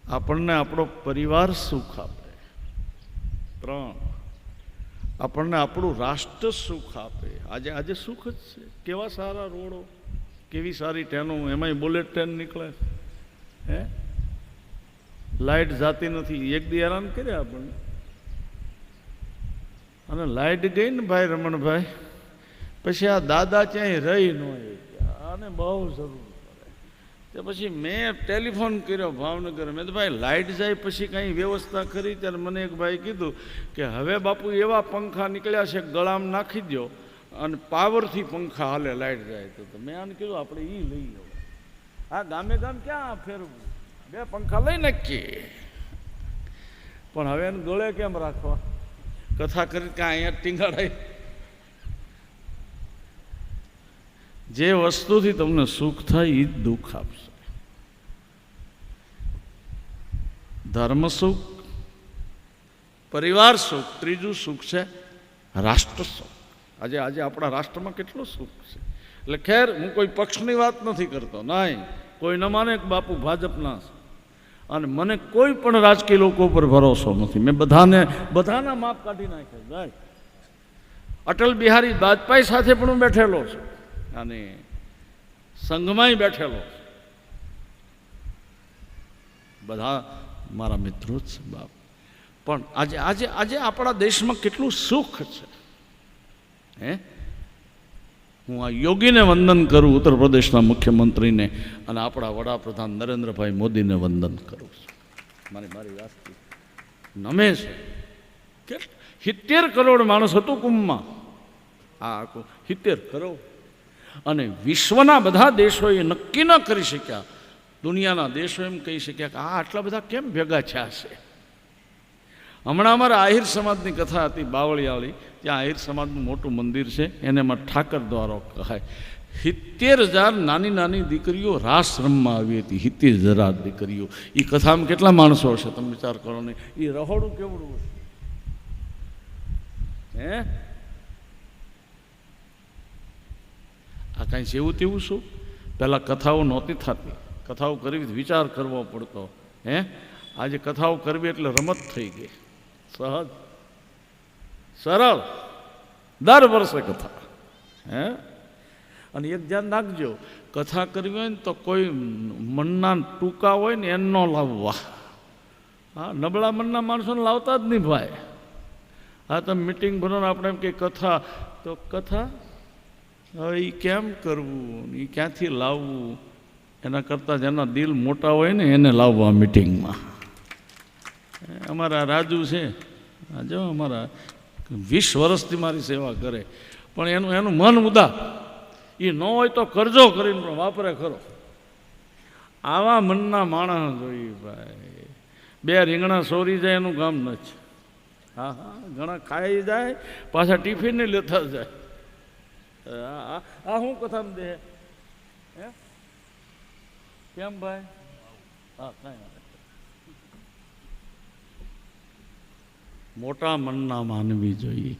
આપણને આપણો પરિવાર સુખ આપે, 3 આપણને આપણું રાષ્ટ્ર સુખ આપે. આજે સુખ જ છે. કેવા સારા રોડો, કેવી સારી ટ્રેનો, એમાંય બુલેટ ટ્રેન નીકળે, હે, લાઇટ જાતી નથી. એક દી હેરાન કર્યા આપણને. અને લાઇટ ગઈ ને ભાઈ રમણભાઈ, પછી આ દાદા ક્યાંય રહી ન હોય, આને બહુ જરૂર પડે. તે પછી મેં ટેલિફોન કર્યો ભાવનગર. મેં તો ભાઈ લાઇટ જાય પછી કાંઈ વ્યવસ્થા કરી. ત્યારે મને એક ભાઈ કીધું કે હવે બાપુ એવા પંખા નીકળ્યા છે, ગળામાં નાખી દો અને પાવરથી પંખા હાલે લાઇટ જાય તો. મેં આને કીધું આપણે એ લઈ લો. હા, ગામે ગામ ક્યાં ફેરવું, 2 પંખા લઈ નાખીએ. પણ હવે એને ગળે કેમ રાખવા? કથા કરી કે અહીંયા ટીંગાડાય. જે વસ્તુથી તમને સુખ થાય એ જ દુઃખ આપશે. ધર્મ સુખ, પરિવાર સુખ, ત્રીજું સુખ છે રાષ્ટ્ર સુખ. આજે આપણા રાષ્ટ્રમાં કેટલું સુખ છે. એટલે ખેર, હું કોઈ પક્ષની વાત નથી કરતો, નહીં. કોઈ ન માને કે બાપુ ભાજપના છે, અને મને કોઈ પણ રાજકીય લોકો પર ભરોસો નથી. મેં બધાના માપ કાઢી નાખ્યા. ભાઈ, અટલ બિહારી વાજપેયી સાથે પણ હું બેઠેલો છું અને સંઘમાંય બેઠેલો છું. બધા મારા મિત્રો જ છે બાપ. પણ આજે આપણા દેશમાં કેટલું સુખ છે, હે. હું આ યોગીને વંદન કરું, ઉત્તર પ્રદેશના મુખ્યમંત્રીને, અને આપણા વડાપ્રધાન નરેન્દ્રભાઈ મોદીને વંદન કરું છું. મારી વાસ્તી નમે છે. 70 કરોડ માણસ હતું કુંભમાં. આ 70 કરોડ. અને વિશ્વના બધા દેશોએ નક્કી ન કરી શક્યા, દુનિયાના દેશો એમ કહી શક્યા કે આ આટલા બધા કેમ ભેગા થયા છે. હમણાં અમારા આહિર સમાજની કથા હતી, બાવળિયાવાળી. ત્યાં આહિર સમાજનું મોટું મંદિર છે, એને એમાં ઠાકર દ્વારો કહાય. 70,000 નાની દીકરીઓ રાસ રમવા આવી હતી. 70,000 દીકરીઓ. એ કથામાં કેટલા માણસો હશે તમે વિચાર કરો ને. એ રહોડું કેવડું હશે, હે. આ કાંઈ જેવું તેવું શું? પહેલાં કથાઓ નહોતી થતી. કથાઓ કરવી વિચાર કરવો પડતો, હે. આજે કથાઓ કરવી એટલે રમત થઈ ગઈ, સહજ સરળ. દર વર્ષે કથા, હે. અને એક ધ્યાન રાખજો, કથા કરવી હોય ને તો કોઈ મનના ટૂંકા હોય ને એને ન લાવવા. હા, નબળા મનના માણસોને લાવતા જ નહીં ભાઈ. હા, તમે મિટિંગ ભરો ને આપણે એમ કે કથા, તો કથા હવે એ કેમ કરવું, એ ક્યાંથી લાવવું? એના કરતાં જેના દિલ મોટા હોય ને એને લાવવા મિટિંગમાં. અમારા રાજુ છે, જો અમારા 20 વર્ષથી મારી સેવા કરે, પણ એનું મન ઉદાસ. એ ન હોય તો કરજો કરીને પણ વાપરે ખરો. આવા મનના માણસ જોઈએ ભાઈ. 2 રીંગણા સોરી જાય એનું કામ નથી. હા, ઘણા ખાઈ જાય, પાછા ટિફિન લેતા જાય. આ શું કથામાં દે, હે? કેમ ભાઈ? હા, કાંઈ મોટા મનના માનવી જોઈએ.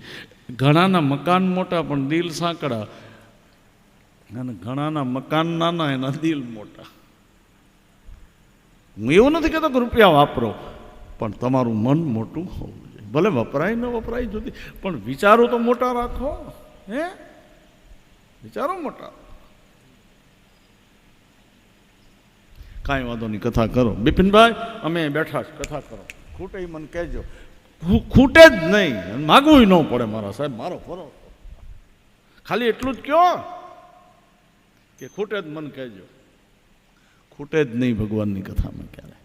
ઘણાના મકાન મોટા પણ દિલ સાંકડા, અને ઘણાના મકાન નાના એના દિલ મોટા. હું એવું નથી કહેતો કે રૂપિયા વાપરો, પણ તમારું મન મોટું હોવું જોઈએ. ભલે વપરાય ન વપરાય જુદી, પણ વિચારો તો મોટા રાખો, હે. વિચારો મોટા. કાંઈ વાંધો નહીં, કથા કરો. બિપિનભાઈ, અમે બેઠા છે, કથા કરો. ખૂટે એ મને કહેજો. ખૂટે જ નહીં, માગવું ન પડે મારા સાહેબ, મારો ફરો. ખાલી એટલું જ કહો કે ખૂટે જ મને કહેજો. ખૂટે જ નહીં ભગવાનની કથામાં ક્યારે.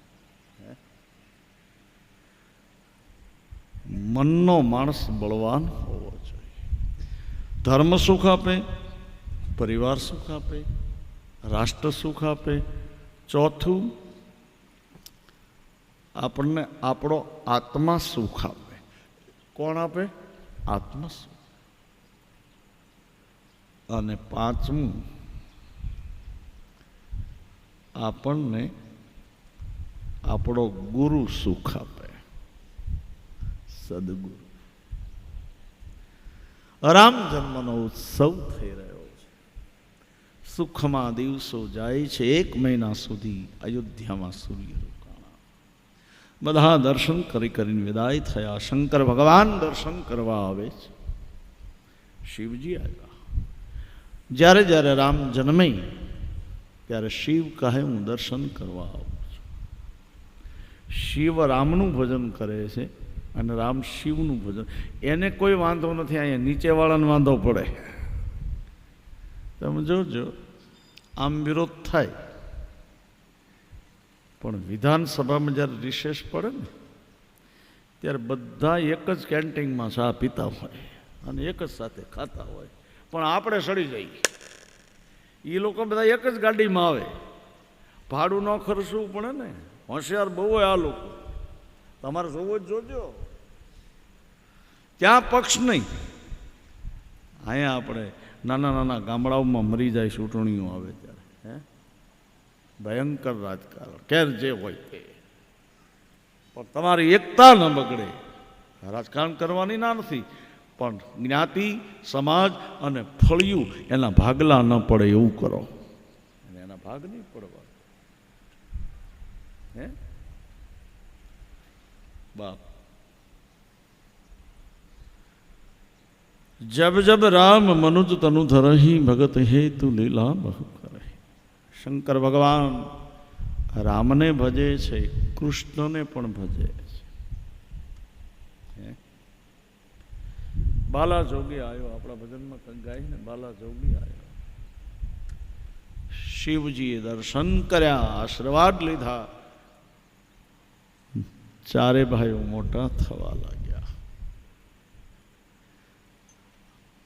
મનનો માણસ બળવાન હોવો જોઈએ. ધર્મ સુખ આપે, પરિવાર સુખ આપે, રાષ્ટ્ર સુખ આપે. ચોથું, આપણને આપણો આત્મા સુખ આપે. કોણ આપે? આત્મા સુખ. અને 5મું, આપણને આપણો ગુરુ સુખ આપે, સદગુરુ. રામ જન્મનો ઉત્સવ થઈ રહ્યો છે. સુખમાં દિવસો જાય છે, 1 મહિના સુધી અયોધ્યામાં સૂર્ય રોકાણા. બધા દર્શન કરીને વિદાય થયા. શંકર ભગવાન દર્શન કરવા આવે છે. શિવજી આવ્યા. જ્યારે જ્યારે રામ જન્મે ત્યારે શિવ કહે હું દર્શન કરવા આવું છું. શિવ રામનું ભજન કરે છે અને રામ શિવનું ભજન. એને કોઈ વાંધો નથી, અહીંયા નીચેવાળાને વાંધો પડે. તમે જોજો, આમ વિરોધ થાય પણ વિધાનસભામાં જ્યારે રિસેસ પડે ને ત્યારે બધા એક જ કેન્ટીનમાં ચા પીતા હોય અને એક જ સાથે ખાતા હોય, પણ આપણે સડી જઈએ. એ લોકો બધા એક જ ગાડીમાં આવે, ભાડું ન ખર્ચવું પડે ને. હોશિયાર બહુ હોય આ લોકો, તમારે જોવો જ જોજો. ત્યાં પક્ષ નહીં. અહીંયા આપણે નાના નાના ગામડાઓમાં મરી જાય ચૂંટણીઓ આવે ત્યારે, હે ભયંકર રાજકારણ, કેર જે હોય તે. પણ તમારી એકતા ન બગડે. રાજકારણ કરવાની ના નથી, પણ જ્ઞાતિ સમાજ અને ફળિયું એના ભાગલા ન પડે એવું કરો. અને એના ભાગ નહીં પડવા. હે બાપ, जब जब राम मनुज तनु धरही भगत हेतु लीला बहु करे. શંકર ભગવાન રામને ભજે છે, કૃષ્ણને પણ ભજે છે. બાલા જોગી આવ્યો, આપણા ભજનમાં કંઈક ગાય ને, બાલા જોગી આવ્યો. શિવજીએ દર્શન કર્યા, આશીર્વાદ લીધા. ચારે ભાઈઓ મોટા થવા લાગ્યા.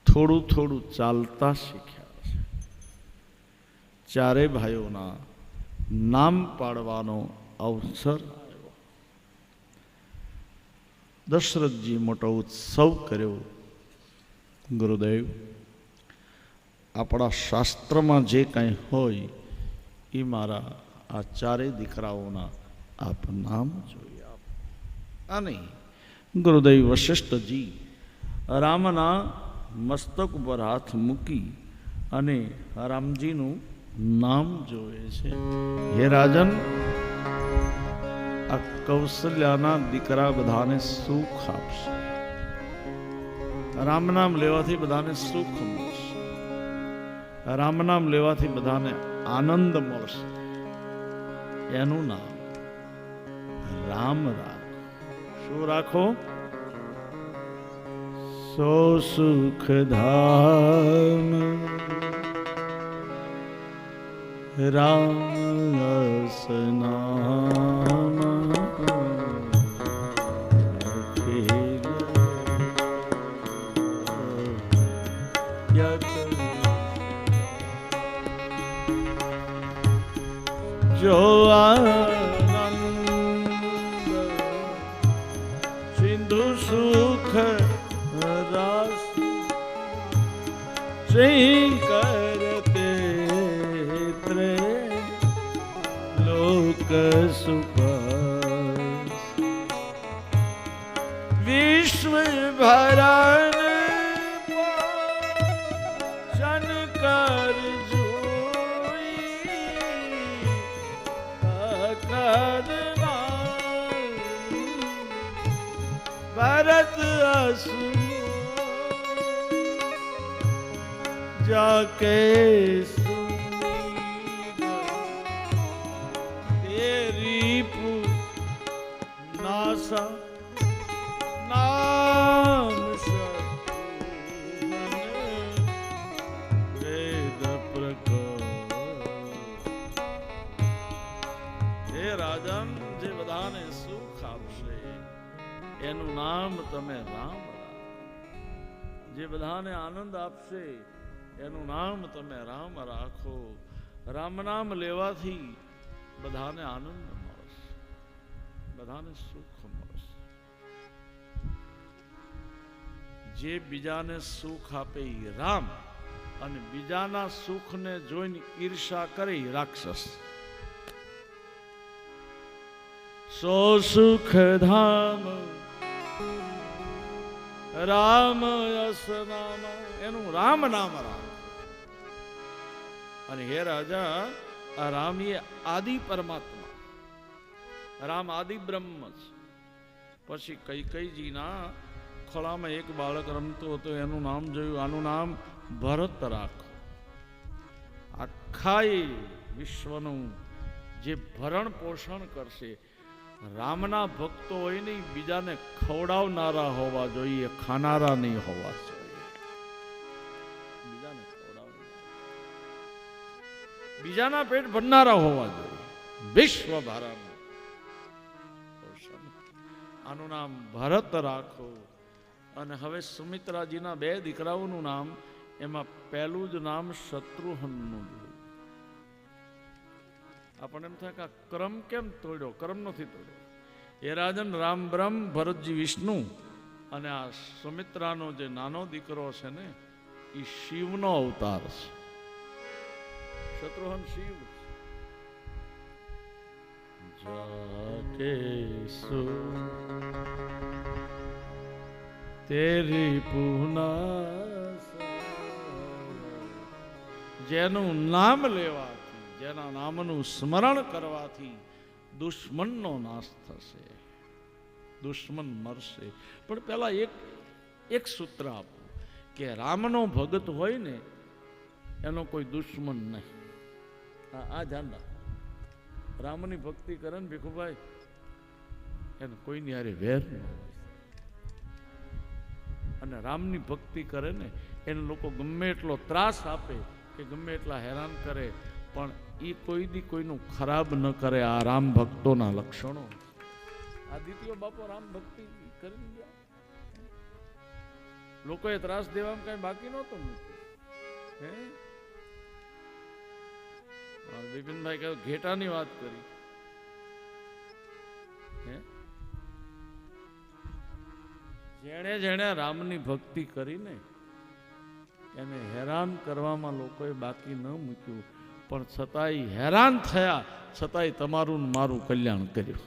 થોડું થોડું ચાલતા શીખ્યા છે. ચારે ભાઈઓના નામ પાડવાનો અવસર આવ્યો. દશરથજી મોટો ઉત્સવ કર્યો. ગુરુદેવ, આપણા શાસ્ત્રમાં જે કંઈ હોય એ મારા આ ચારેય દીકરાઓના આપ નામ જોઈએ આપ. અને ગુરુદેવ વશિષ્ઠજી રામના મસ્તક ઉપર હાથ મૂકી અને રામજીનું નામ જોવે છે. હે રાજન, આ કૌશલ્યાના દીકરા બધાને સુખ આપશે. રામ નામ લેવાથી બધાને સુખ મળશે. રામ નામ લેવાથી બધાને આનંદ મળશે. એનું નામ રામ રાખો. શું રાખો? સો સુખ ધામ રાસ નામ जो आनंद सिंधु सुख रास सिंह करते त्रे लोक सुपास विश्व भरण भरत असु जाके तेरी नासा नाम वेद प्रकाश. हे राजन, जे बधाने सुख आपसे એનું નામ તમે રામ રાખો. જે બધાને આનંદ આપશે એનું નામ તમે રામ રાખો. રામ નામ લેવાથી બધાને આનંદ મળશે, બધાને સુખ મળશે. જે બીજાને સુખ આપે એ રામ, અને બીજાના સુખને જોઈને ઈર્ષા કરે એ રાક્ષસ. સો સુખ ધામ રામ યસ નામ, એનું રામ નામ રામ. અને હે રાજા, આ રામ એ આદિ પરમાત્મા, રામ આદિ બ્રહ્મ છે. પછી કૈકેયીજીના ખોળામાં એક બાળક રમતું હતું, એનું નામ જોયું, આનું નામ ભરત રાખો. આખા વિશ્વનું જે ભરણ પોષણ કરશે, રામના ભક્તો હોય નહીં, બીજાને ખવડાવનારા હોવા જોઈએ, ખાનારા નહીં હોવા જોઈએ. બીજાને ખવડાવનારા, બીજાના પેટ ભરનારા હોવા જોઈએ. વિશ્વ ભરણ પોષણ, આનું નામ ભરત રાખો. અને હવે સુમિત્રાજીના 2 દીકરાઓનું નામ, એમાં પહેલું જ નામ શત્રુઘ્નનું. આપણને એમ થાય કે આ ક્રમ કેમ તોડ્યો? ક્રમ નથી તોડ્યો. એ રાજન રામ બ્રહ્મ, ભરતજી વિષ્ણુ, અને આ સુમિત્રાનો જે નાનો દીકરો છે ને, એ શિવનો અવતાર છે. શત્રુઘ્ન શિવ. જાકે સુ તેરી પૂના, જેનું નામ લેવાથી, જેના નામનું સ્મરણ કરવાથી દુશ્મનનો નાશ થશે, દુશ્મન મરશે. પણ પેલા એક સૂત્ર આપું કે રામનો ભગત હોય ને, એનો કોઈ દુશ્મન નહીં. આ ધ્યાન રાખ. રામની ભક્તિ કરે ને ભીખુભાઈ, એને કોઈની હારે વેર ન હોય. અને રામની ભક્તિ કરે ને, એને લોકો ગમે એટલો ત્રાસ આપે કે ગમે એટલા હેરાન કરે, પણ એ કોઈ દી કોઈનું ખરાબ ન કરે. આ રામ ભક્તોના લક્ષણો. આ દ્વિતીય બાપો રામ ભક્તિ કરી ગયા, લોકોએ ત્રાસ દેવામાં કઈ બાકી નહોતો મૂક્યો. બિપિનભાઈ કહ્યું, ઘેટાની વાત કરી. જેણે જેણે રામની ભક્તિ કરીને એને હેરાન કરવામાં લોકોએ બાકી ન મૂક્યું, પણ છતાંય હેરાન થયા, છતાંય તમારું મારું કલ્યાણ કર્યું.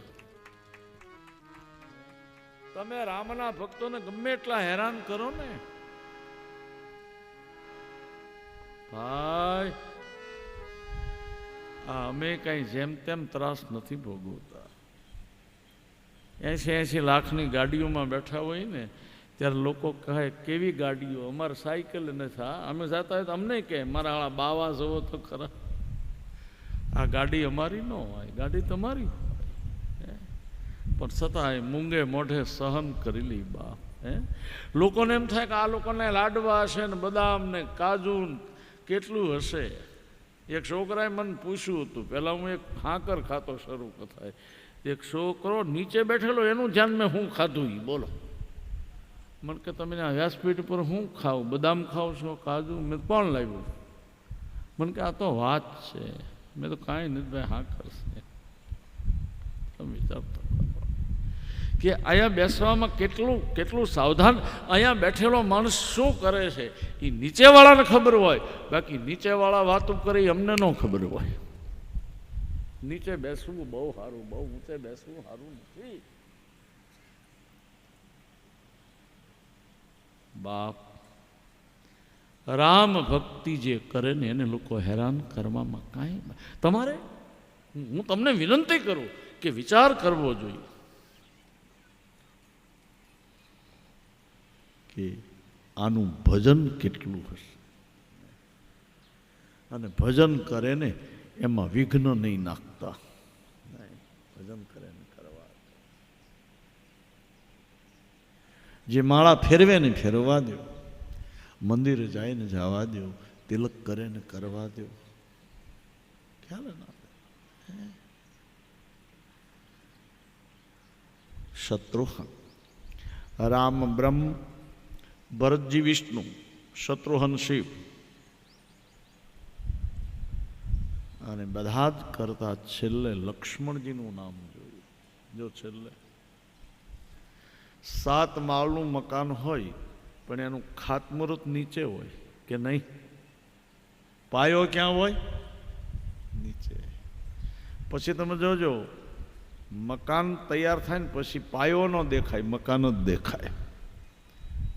તમે રામના ભક્તોને ગમે એટલા હેરાન કરો ને ભાઈ, અમે કઈ જેમ તેમ ત્રાસ નથી ભોગવતા. 80 લાખની ગાડીઓમાં બેઠા હોય ને, ત્યારે લોકો કહે કેવી ગાડીઓ, અમારે સાયકલ નથી. અમે જતા હોય તો અમને કહે મારા હાળા બાવા જવો તો ખરા, આ ગાડી અમારી ન હોય, ગાડી તમારી હોય. પણ છતાંય મૂંગે મોઢે સહન કરી લી બા. લોકોને એમ થાય કે આ લોકોને લાડવા હશે ને, બદામ ને કાજુ કેટલું હશે. એક છોકરાએ મને પૂછ્યું હતું, પહેલાં હું એક હાકર ખાતો શરૂ થાય, એક છોકરો નીચે બેઠેલો, એનું ધ્યાન મેં હું ખાધું એ બોલો. મને કે તમે વ્યાસપીઠ પર હું ખાવ, બદામ ખાવ છો, કાજુ? મેં પણ લાવ્યું. મને કે આ તો વાત છે. મેં તો કાંઈ નથી ભાઈ, હાકર છે. તમે વિચારતો કે અહીંયા બેસવામાં કેટલું સાવધાન. અહીંયા બેઠેલો માણસ શું કરે છે એ નીચેવાળાને ખબર હોય, બાકી નીચેવાળા વાતો કરે એ અમને ન ખબર હોય. નીચે બેસવું બહુ સારું, બહુ ઊંચે બેસવું સારું નથી. બાપ રામ ભક્તિ જે કરે ને એને લોકો હેરાન કરવામાં કાંઈ. તમારે હું તમને વિનંતી કરું કે વિચાર કરવો જોઈએ કે આનું ભજન કેટલું હશે. અને ભજન કરે ને એમાં વિઘ્ન નહીં નાખતા. ભજન કરે ને કરવા, જે માળા ફેરવે ને ફેરવા દો, મંદિરે જાય ને જવા દો, તિલક કરે ને કરવા દો. ખ્યાલ ના શત્રુઘ્ન, રામ બ્રહ્મ, ભરતજી વિષ્ણુ, શત્રુઘ્ન શિવ. અને બધા જ કરતા છેલ્લે લક્ષ્મણજીનું નામ જોયું. જો છેલ્લે 7 માળનું મકાન હોય પણ એનું ખાતમુહૂર્ત નીચે હોય કે નહીં? પાયો ક્યાં હોય? નીચે. પછી તમે જોજો, મકાન તૈયાર થાય ને પછી પાયો ન દેખાય, મકાન જ દેખાય.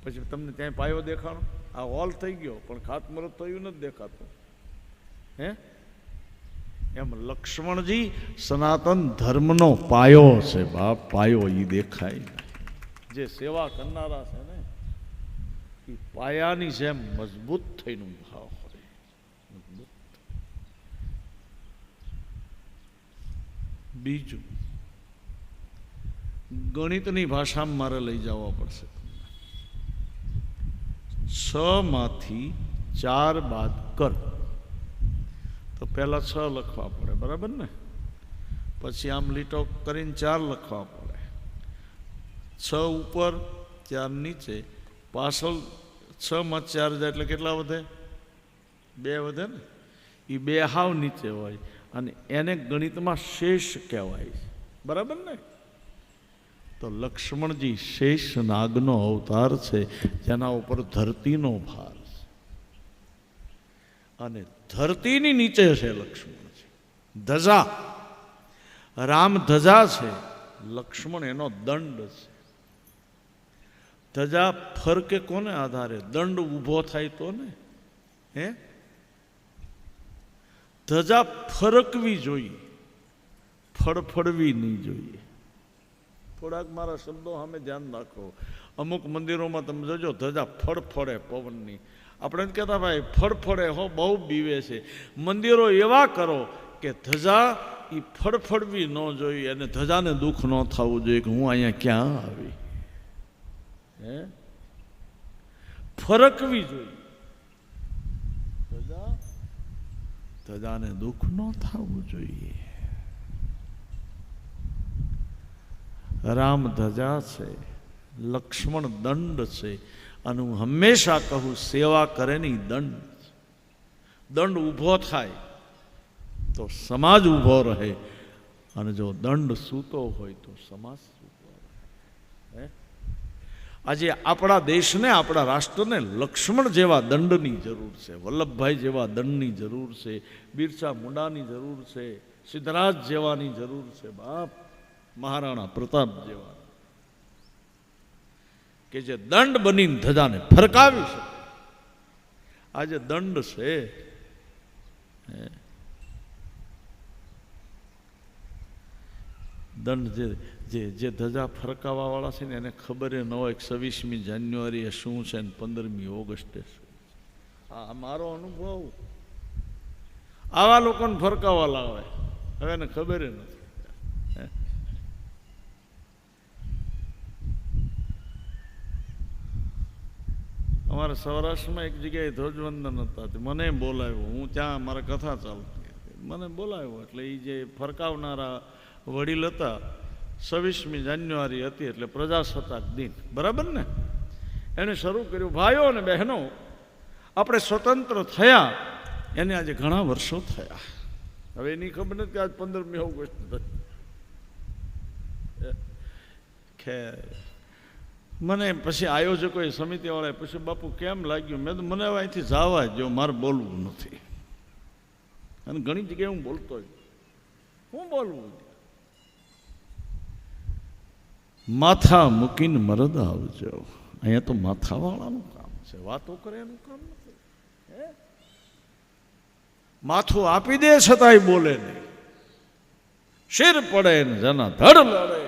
પછી તમને ત્યાં પાયો દેખાણો, આ હોલ થઈ ગયો પણ ખાતમુહૂર્ત થયું નથી દેખાતું. હે એમ લક્ષ્મણજી સનાતન ધર્મનો પાયો છે બાપ, પાયો એ દેખાય. જે સેવા કરનારા છે ને એ પાયાની જેમ મજબૂત થઈને ભાવ હોય. બીજું, ગણિતની ભાષામાં મારે લઈ જવા પડશે. 6 માંથી 4 બાદ કર તો પહેલા 6 લખવા પડે, બરાબર ને? પછી આમ લીટો કરીને 4 લખવા પડે. 6 ઉપર 4 નીચે, પાછળ 6 માં 4 જાય એટલે કેટલા વધે? 2 વધે ને? એ 2 હાવ નીચે હોય અને એને ગણિતમાં શેષ કહેવાય, બરાબર ને? તો લક્ષ્મણજી શેષ નાગનો અવતાર છે, જેના ઉપર ધરતીનો ભાર છે અને ધરતીની નીચે છે લક્ષ્મણજી. ધજા, રામ ધજા છે, લક્ષ્મણ એનો દંડ છે. ધજા ફરકે કોને આધારે? દંડ ઊભો થાય તો ને. હે, ધજા ફરકવી જોઈએ, ફડફડવી નહીં જોઈએ. થોડાક મારા શબ્દો સામે ધ્યાન રાખો. અમુક મંદિરોમાં તમે જોજો ધજા ફડફડે પવનની. આપણે જ કહેતા ભાઈ ફડફડે હો, બહુ બીવે છે. મંદિરો એવા કરો કે ધજા એ ફડફડવી ન જોઈએ અને ધજાને દુઃખ ન થવું જોઈએ કે હું અહીંયા ક્યાં આવી. હે, ફરકવી જોઈએ. ધજાને દુઃખ ન થવું જોઈએ. રામ ધજા છે, લક્ષ્મણ દંડ છે. અને હું હંમેશા કહું, સેવા કરે નહીં દંડ. દંડ ઊભો થાય તો સમાજ ઊભો રહે અને જો દંડ સૂતો હોય તો સમાજ સૂતો રહે. આજે આપણા દેશને, આપણા રાષ્ટ્રને લક્ષ્મણ જેવા દંડની જરૂર છે, વલ્લભભાઈ જેવા દંડની જરૂર છે, બિરસા મુંડાની જરૂર છે, સિદ્ધરાજ જેવાની જરૂર છે બાપ, મહારાણા પ્રતાપ જેવા, કે જે દંડ બનીને ધજાને ફરકાવી શકે. આજે દંડ છે. દંડ જે ધજા ફરકાવા વાળા છે ને એને ખબર ન હોય કે 26મી જાન્યુઆરીએ શું છે ને 15મી ઓગસ્ટે શું. આ મારો અનુભવ. આવા લોકોને ફરકાવા લાવે, હવે એને ખબર નથી. અમારા સૌરાષ્ટ્રમાં એક જગ્યાએ ધ્વજવંદન હતા, મને બોલાવ્યો. હું ત્યાં મારા કથા ચાલતી હતી, મને બોલાવ્યો. એટલે એ જે ફરકાવનારા વડીલ હતા, 26મી જાન્યુઆરી હતી એટલે પ્રજાસત્તાક દિન, બરાબર ને? એણે શરૂ કર્યું, ભાઈઓ અને બહેનો, આપણે સ્વતંત્ર થયા એને આજે ઘણા વર્ષો થયા. હવે એની ખબર નથી કે આજ 15મી ઓગસ્ટ. ખેર, મને પછી આયોજકોએ, સમિતિવાળાએ પૂછ્યું, બાપુ કેમ લાગ્યું? મેં તો મને હવે અહીંથી જવા જો, મારે બોલવું નથી. અને ઘણી જગ્યાએ હું બોલતો જ, હું બોલવું. માથા મૂકીને મરદ આવજો. અહીંયા તો માથાવાળાનું કામ છે, વાતો કરે એનું કામ નથી. માથું આપી દે છતાંય બોલે નહીં. શિર પડે ને જેના ધડ લડે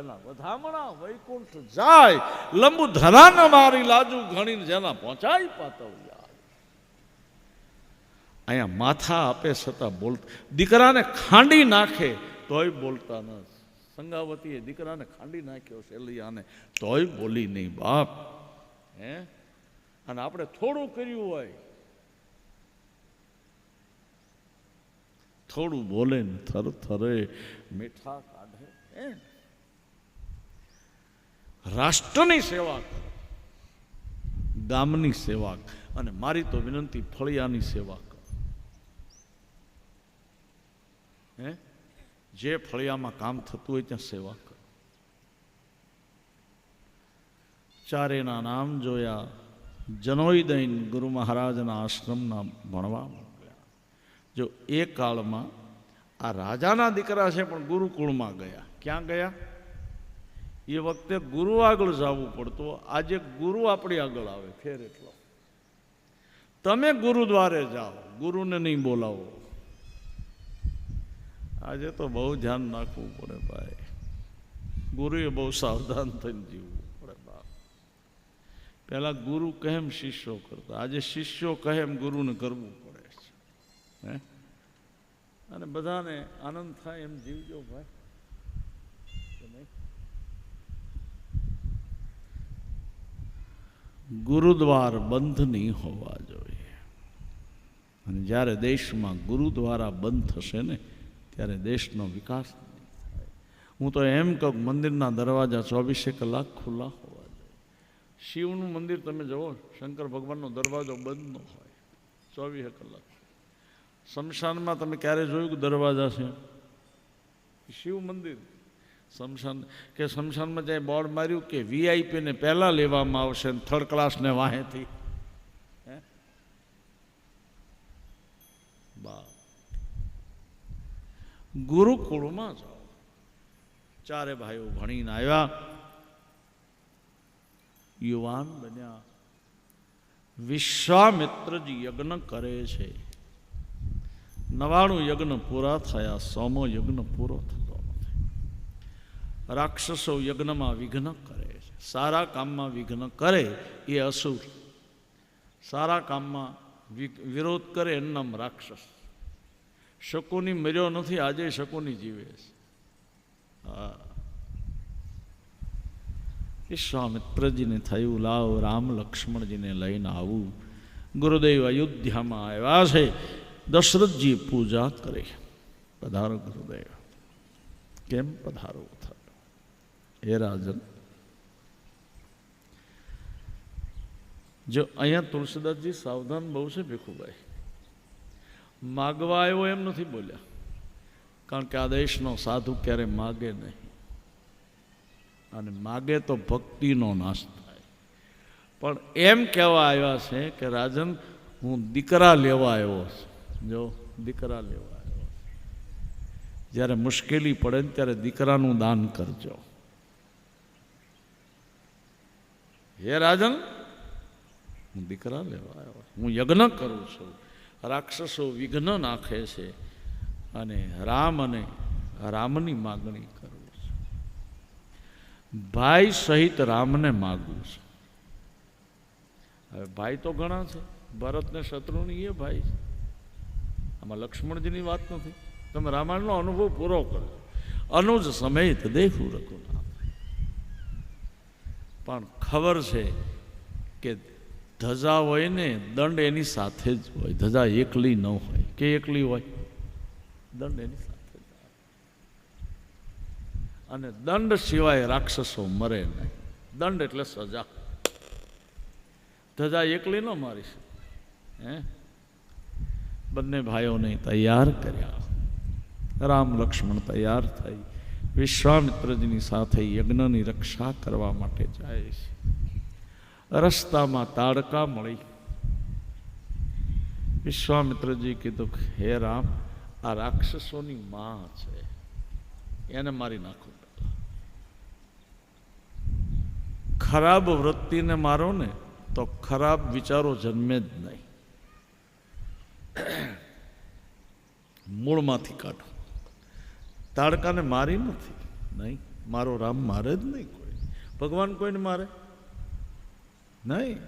એના વધામણા વૈકુંઠ જાય. લંબુ ધરાન મારી લાજુ ઘણીને જેના પહોંચાય પાતવ યાદ. અહીંયા માથા આપે છતાં બોલતા. દીકરાને ખાંડી નાખે તોય બોલતા નથી. સંગાવતીએ દીકરાને ખાંડી નાખ્યો શેલિયાને, તોય બોલી નહીં બાપ. હે, અને આપણે થોડું કર્યું હોય, થોડું બોલે ને થર થરે મીઠા કાઢે. રાષ્ટ્રની સેવા કરો, ગામની સેવા, અને મારી તો વિનંતી ફળિયાની સેવા કરો. હે, જે ફળિયામાં કામ થતું હોય ત્યાં સેવા કરો. ચારેના નામ જોયા, જનોઈ દઈને ગુરુ મહારાજના આશ્રમના ભણવા મોકલ્યા. જો એ કાળમાં આ રાજાના દીકરા છે પણ ગુરુકુળમાં ગયા. ક્યાં ગયા? એ વખતે ગુરુ આગળ જવું પડતું, આજે ગુરુ આપણી આગળ આવે. ફેર એટલો તમે ગુરુદ્વારે જાઓ, ગુરુને નહીં બોલાવો. આજે તો બહુ ધ્યાન રાખવું પડે ભાઈ. ગુરુએ બહુ સાવધાન થઈને જીવવું પડે બાપ. પહેલાં ગુરુ કહે એમ શિષ્યો કરતા, આજે શિષ્યો કહે એમ ગુરુને કરવું પડે છે. હે, અને બધાને આનંદ થાય એમ જીવજો ભાઈ. ગુરુદ્વાર બંધ નહીં હોવા જોઈએ. અને જ્યારે દેશમાં ગુરુદ્વારા બંધ થશે ને ત્યારે દેશનો વિકાસ નહીં થાય. હું તો એમ કહું મંદિરના દરવાજા 24 કલાક ખુલ્લા હોવા જોઈએ. શિવનું મંદિર તમે જુઓ, શંકર ભગવાનનો દરવાજો બંધ ન હોય 24 કલાક. શમશાનમાં તમે ક્યારે જોયું કે દરવાજા છે? શિવ મંદિર શમશાનમાં જાય બોર્ડ માર્યું કે વીઆઈપીને પહેલાં લેવામાં આવશે ને થર્ડ ક્લાસને વાહેથી. ગુરુકુળમાં જાઓ. ચારે ભાઈઓ ભણીને આવ્યા, યુવાન બન્યા. વિશ્વામિત્રજી યજ્ઞ કરે છે. 99 યજ્ઞ પૂરા થયા, 100મો યજ્ઞ પૂરો થતો નથી. રાક્ષસો યજ્ઞમાં વિઘ્ન કરે છે. સારા કામમાં વિઘ્ન કરે એ અસુર, સારા કામમાં વિરોધ કરે એનું નામ રાક્ષસ. શકુની મર્યો નથી, આજે શકુની જીવે છે. હા, વિશ્વામિત્રજીને થયું લાવ રામ લક્ષ્મણજીને લઈને આવું. ગુરુદેવ અયોધ્યામાં આવ્યા છે. દશરથજી પૂજા કરે. પધારો ગુરુદેવ. કેમ પધારો થયો? હે રાજન, જો અહીંયા તુલસીદાસજી સાવધાન બહુ છે ભીખુભાઈ. માગવા આવ્યો એમ નથી બોલ્યા, કારણ કે આ દેશનો સાધુ ક્યારે માગે નહીં, અને માગે તો ભક્તિનો નાશ થાય. પણ એમ કહેવા આવ્યા છે કે રાજન હું દીકરા લેવા આવ્યો છું. જો દીકરા લેવા આવ્યો, જ્યારે મુશ્કેલી પડે ને ત્યારે દીકરાનું દાન કરજો. હે રાજન, હું દીકરા લેવા આવ્યો, હું યજ્ઞ કરું છું. રાક્ષસો વિઘ્ન નાખે છે અને રામની માગણી કરું છું. ભાઈ સહિત રામને માગું છું. હવે ભાઈ તો ઘણા છે, ભરતને શત્રુની એ ભાઈ છે. આમાં લક્ષ્મણજીની વાત નથી. તમે રામાયણનો અનુભવ પૂરો કરો. અનુજ સમેત દેખું રઘુનાથ. પણ ખબર છે કે ધજા હોય ને દંડ એની સાથે જ હોય. ધજા એકલી ન હોય. કે એકલી હોય? દંડ એની સાથે જ આવે. અને દંડ સિવાય રાક્ષસો મરે નહીં. દંડ એટલે સજા. ધજા એકલી ન મારી શકે. હે, બંને ભાઈઓને તૈયાર કર્યા. રામ લક્ષ્મણ તૈયાર થઈ વિશ્વામિત્રજીની સાથે યજ્ઞની રક્ષા કરવા માટે જાય છે. રસ્તામાં તાડકા મળી. વિશ્વામિત્રજી કીધું, હે રામ, આ રાક્ષસોની માં છે, એને મારી નાખો. ખરાબ વૃત્તિને મારો ને તો ખરાબ વિચારો જન્મે જ નહીં. મૂળમાંથી કાઢો. તાડકાને મારી નથી. નહીં, મારો રામ મારે જ નહીં કોઈ. ભગવાન કોઈને મારે નહીં.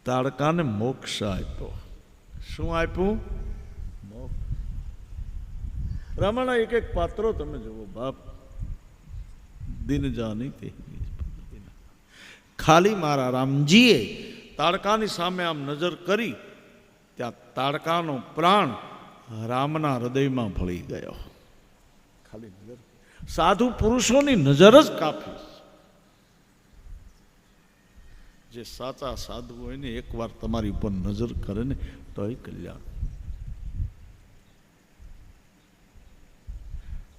તાડકાને મોક્ષ આપ્યો. શું આપ્યું? મોક્ષ. રામાયણના એક એક પાત્રો તમે જુઓ બાપ. દિન જાની તે ખાલી મારા રામજીએ તાડકાની સામે આમ નજર કરી, ત્યાં તાડકાનો પ્રાણ રામના હૃદયમાં ભળી ગયો. ખાલી નજર. સાધુ પુરુષોની નજર જ કાફી. જે સાચા સાધુ હોય ને એકવાર તમારી ઉપર નજર કરે ને તો એ કલ્યાણ.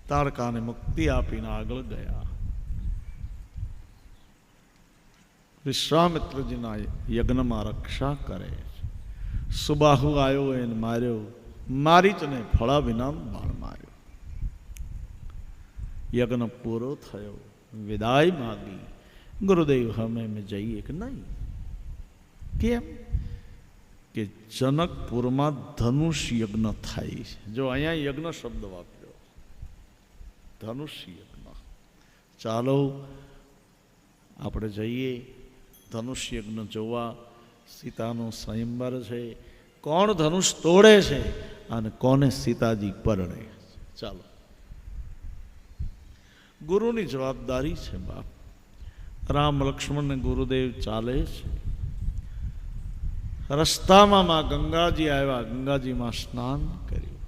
તાડકાને મુક્તિ આપીને આગળ ગયા. વિશ્વામિત્રજીના યજ્ઞમાં રક્ષા કરે. સુબાહુ આવ્યો એને માર્યો. મારીચને ફળા વિના બાણ માર્યો. યજ્ઞ પૂરો થયો. વિદાય માગી. ગુરુદેવ અમે જઈએ કે નહીં? કેમ? કે જનકપુરમાં ધનુષ યજ્ઞ થાય છે. જો અહીંયા યજ્ઞ શબ્દ વાપર્યો, ધનુષ યજ્ઞ. ચાલો આપણે જઈએ ધનુષ યજ્ઞ જોવા. સીતાનો સ્વયંવર છે. કોણ ધનુષ તોડે છે અને કોને સીતાજી પરણે. ચાલો, ગુરુની જવાબદારી છે બાપ. રામ લક્ષ્મણ ને ગુરુદેવ ચાલે છે. રસ્તામાં માં ગંગાજી આવ્યા, ગંગાજીમાં સ્નાન કર્યું.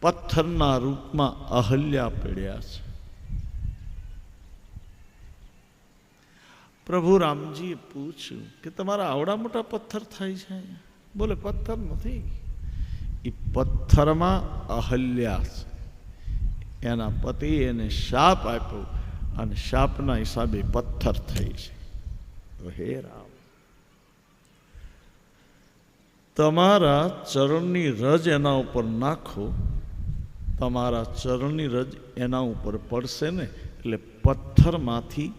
પથ્થરના રૂપમાં અહલ્યા પડ્યા છે. પ્રભુ રામજીએ પૂછ્યું કે તમારા આવડા મોટા પથ્થર થાય છે? બોલે પથ્થર નથી, એ પથ્થરમાં અહલ્યા છે. એના પતિ એને શાપ આપ્યો અને શાપના હિસાબે પથ્થર થઈ છે. તો હે રામ, તમારા ચરણની રજ એના ઉપર નાખો, તમારા ચરણની રજ એના ઉપર પડશે ને એટલે પથ્થરમાંથી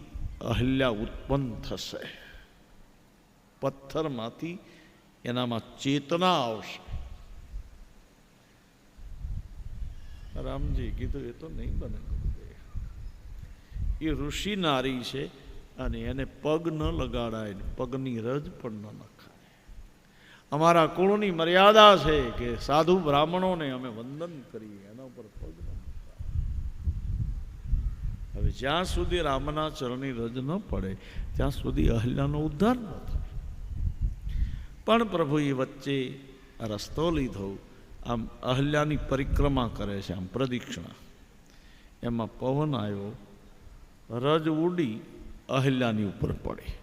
અહલ્યા ઉત્પન્ન થશે. પથ્થરમાંથી એનામાં ચેતના આવશે. રામજી કીધું એ તો નહીં બને. એ ઋષિ નારી છે અને એને પગ ન લગાડાય, પગની રજ પણ ન નખાય. અમારા કુળની મર્યાદા છે કે સાધુ બ્રાહ્મણોને અમે વંદન કરીએ, એના ઉપર પગ ન નખાય. હવે જ્યાં સુધી રામના ચરણની રજ ન પડે ત્યાં સુધી અહલ્યાનો ઉદ્ધાર ન થાય. પણ પ્રભુએ વચ્ચે આ રસ્તો લીધો. આમ અહલ્યાની પરિક્રમા કરે છે, આમ પ્રદક્ષિણા. એમાં પવન આવ્યો, રજ ઉડી અહલ્યાની ઉપર પડી.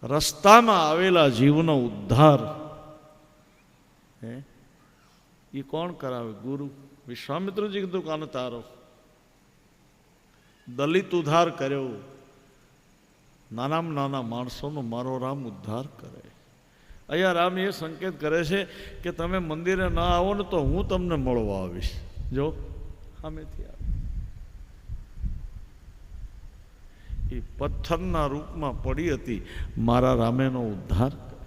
રસ્તામાં આવેલા જીવનો ઉદ્ધાર એ કોણ કરાવે? ગુરુ. વિશ્વામિત્રજી કીધું કાને તારો. દલિત ઉદ્ધાર કર્યો. નાનામાં નાના માણસોનો મારો રામ ઉદ્ધાર કરે. અહીંયા રામ એ સંકેત કરે છે કે તમે મંદિરે ના આવો ને તો હું તમને મળવા આવીશ. જો સામેથી આવે. એ પથ્થરના રૂપમાં પડી હતી, મારા રામેનો ઉદ્ધાર કરે.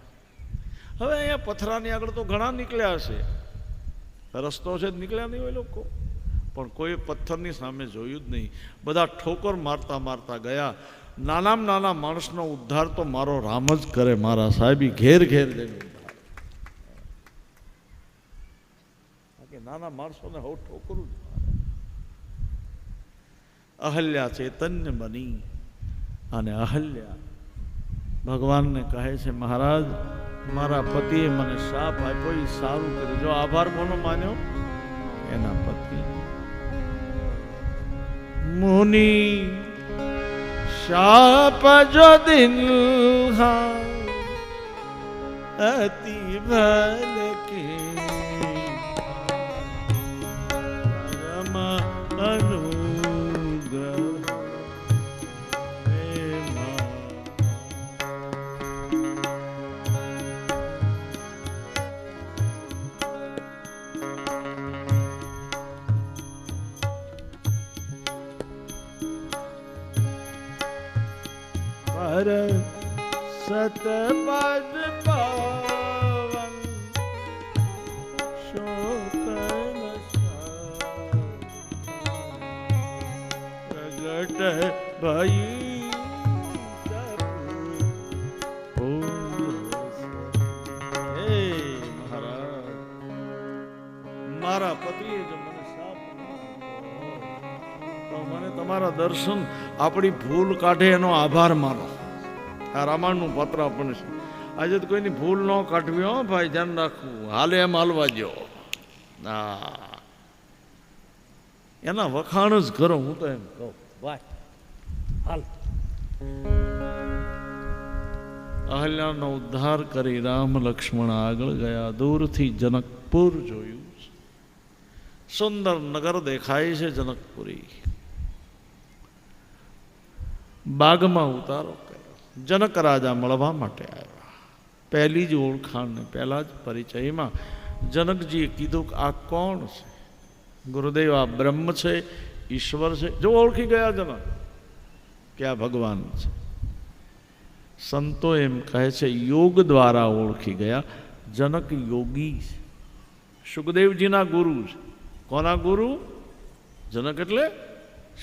હવે અહીંયા પથરાની આગળ તો ઘણા નીકળ્યા છે, રસ્તો છે નીકળ્યા નહીં હોય લોકો, પણ કોઈ પથ્થરની સામે જોયું જ નહીં. બધા ઠોકર મારતા મારતા ગયા. નાનામાં નાના માણસનો ઉદ્ધાર તો મારો રામ જ કરે. મારા સાહેબી ઘેર ઘેર જઈને ઉદ્ધાર. નાના માણસોને હવે ઠોકરું જ મારે. અહલ્યા ચૈતન્ય બની અને અહલ્યા ભગવાનને કહે છે, મહારાજ મારા પતિએ મને શાપ આપ્યો, એ સારું કર્યું. જો આભાર કોનો માન્યો? એના પતિ. મુનિ શાપ જો દિન અતિ ભલ કે પરમ અનુગ્રહ. સતપદ પાવન શોક પ્રગટ ભઈ હે મહારાજ, મારા પતિએ જો મને શાપ તો મને તમારા દર્શન આપણી ભૂલ કાઢે એનો આભાર માનો. આ રામાયણનું પાત્ર આપણને છે. આજે તો કોઈની ભૂલ ન કાઢવી હો ભાઈ, ધ્યાન રાખવું. હાલે એમ હાલવા દો. એના વખાણ જ કરો. હું તો એમ કહું ભાઈ હાલ. અહલ્યાનો ઉદ્ધાર કરી રામ લક્ષ્મણ આગળ ગયા. દૂરથી જનકપુર જોયું. સુંદર નગર દેખાય છે જનકપુરી. બાગમાં ઉતારો કર્યો. જનક રાજા મળવા માટે આવ્યા. પહેલી જ ઓળખાણ, પહેલા જ પરિચયમાં જનકજીએ કીધું કે આ કોણ છે? ગુરુદેવ, આ બ્રહ્મ છે, ઈશ્વર છે. જો ઓળખી ગયા જનક કે આ ભગવાન છે. સંતો એમ કહે છે યોગ દ્વારા ઓળખી ગયા. જનક યોગી છે, સુખદેવજીના ગુરુ છે. કોના ગુરુ? જનક એટલે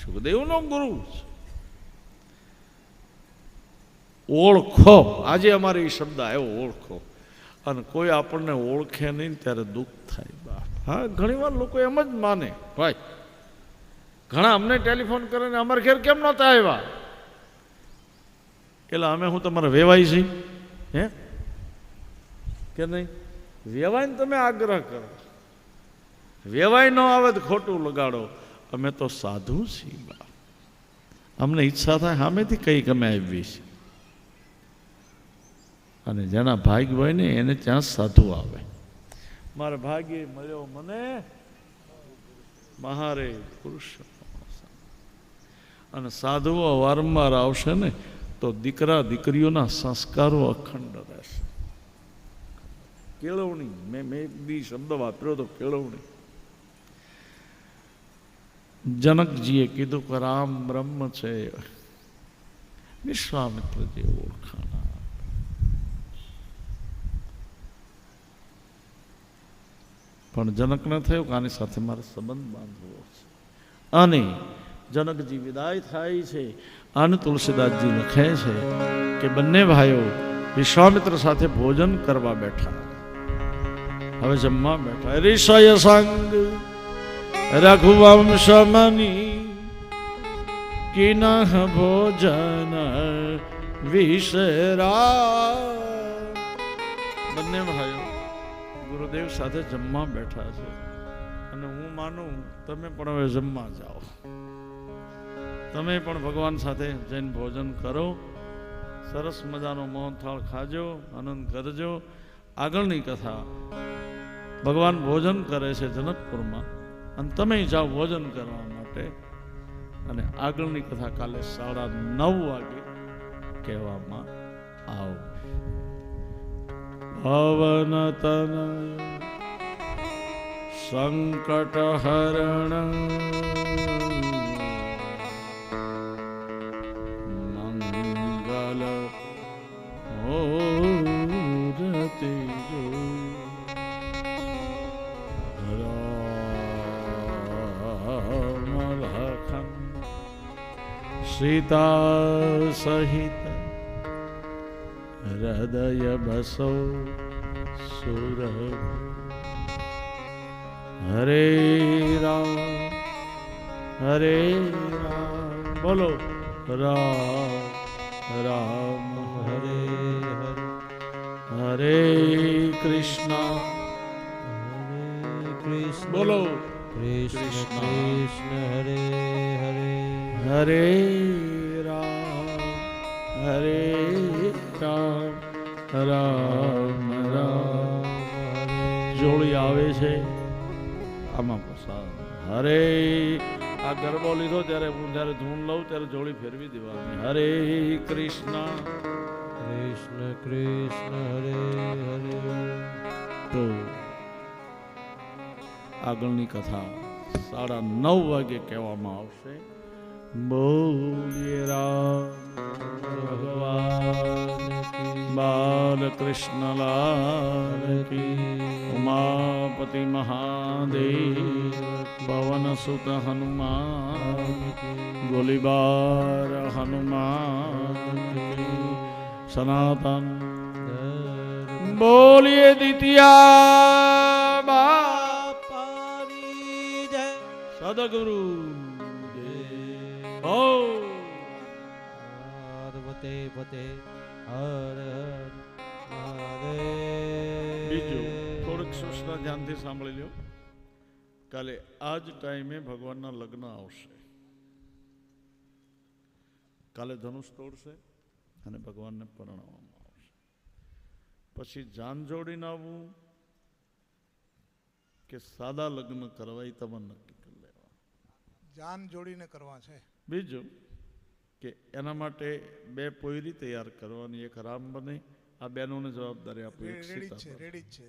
સુખદેવનો ગુરુ છે. ઓળખો, આજે અમારે એ શબ્દ આવ્યો ઓળખો. અને કોઈ આપણને ઓળખે નહીં ત્યારે દુઃખ થાય બાપ. હા, ઘણી વાર લોકો એમ જ માને ભાઈ. ઘણા અમને ટેલિફોન કરે ને અમારા ઘેર કેમ નહોતા આવ્યા, એટલે અમે હું તમારા વેવાઈ છીએ હે કે નહીં? વેવાઈને તમે આગ્રહ કરો, વેવાઈ ન આવે તો ખોટું લગાડો. અમે તો સાધુ છીએ બાપ. અમને ઈચ્છા થાય સામેથી કંઈક અમે આવી છીએ. અને જેના ભાગ્ય હોય ને એને ત્યાં સાધુ આવે. મારા ભાગ્ય મળ્યો મને મહારે પુરુષ. અને સાધુઓ વારંવાર આવશે ને તો દીકરા દીકરીઓના સંસ્કારો અખંડ રહેશે. કેળવણી, મેં એક દી શબ્દ વાપર્યો તો કેળવણી. જનકજીએ કીધું કે રામ બ્રહ્મ છે, વિશ્વામિત્રજી ઓળખાણા. પણ જનકને થયું કે આની સાથે મારે સંબંધ બાંધવો છે. અને જનકજી વિદાય થાય છે અને તુલસીદાસજી લખે છે કે બંને ભાઈઓ વિશ્વામિત્ર સાથે ભોજન કરવા બેઠા. હવે જમવા બેઠા. ઋષય સંગ રઘુવંશ મની કિનઃ ભોજન વિસરા. બંને ભાઈઓ ગુરુદેવ સાથે જમવા બેઠા છે. અને હું માનું તમે પણ હવે જમવા જાઓ. તમે પણ ભગવાન સાથે જઈને ભોજન કરો. સરસ મજાનો મોહનથાળ ખાજો, આનંદ કરજો. આગળની કથા ભગવાન ભોજન કરે છે જનકપુરમાં અને તમે જાઓ ભોજન કરવા માટે. અને આગળની કથા કાલે 9:30 વાગે કહેવામાં આવ. ભવન તન સંકટ હરણ મંગલ મૂર્તિ રામ લખન સીતા સહિત હૃદય બસો સુર. હરે રામ હરે રામ, બોલો રામ રામ હરે હરે, હરે કૃષ્ણ હરે કૃષ્ણ, બોલો કૃષ્ણ કૃષ્ણ હરે હરે, હરે રામ હરે રામ રામ રામ હરે. જોડી આવે છે આમાં પસાર. હરે આ ગરબો લીધો ત્યારે હું જ્યારે ધૂન લઉં ત્યારે જોડી ફેરવી દેવાની. હરે કૃષ્ણ કૃષ્ણ કૃષ્ણ હરે હરે. તો આગળની કથા 9:30 વાગે કહેવામાં આવશે. બોલીએ રામ ભગવાન બાલકૃષ્ણ લાલ કી. ઉમાપતિ મહાદેવ પવન સુત હનુમાન ગોલીબાર હનુમાન સનાતન. બોલીએ દિતિયા બાપાની જય. સદગુરુ જય. ઓ પતે પતે હર હર મહાદેવ. બીજું થોડુંક સૂચના ધ્યાનથી સાંભળી લો. કાલે આ જ ટાઈમે ભગવાનના લગ્ન આવશે. કાલે ધનુષ તોડશે અને ભગવાનને પરણાવવામાં આવશે. પછી જાન જોડીને આવવું કે સાદા લગ્ન કરવા એ તમે નક્કી કરી લેવા. જાન જોડીને કરવા છે. બીજું કે એના માટે 2 પોયરી તૈયાર કરવાની. એક રામ બને. આ બેનોને જવાબદારી આપો.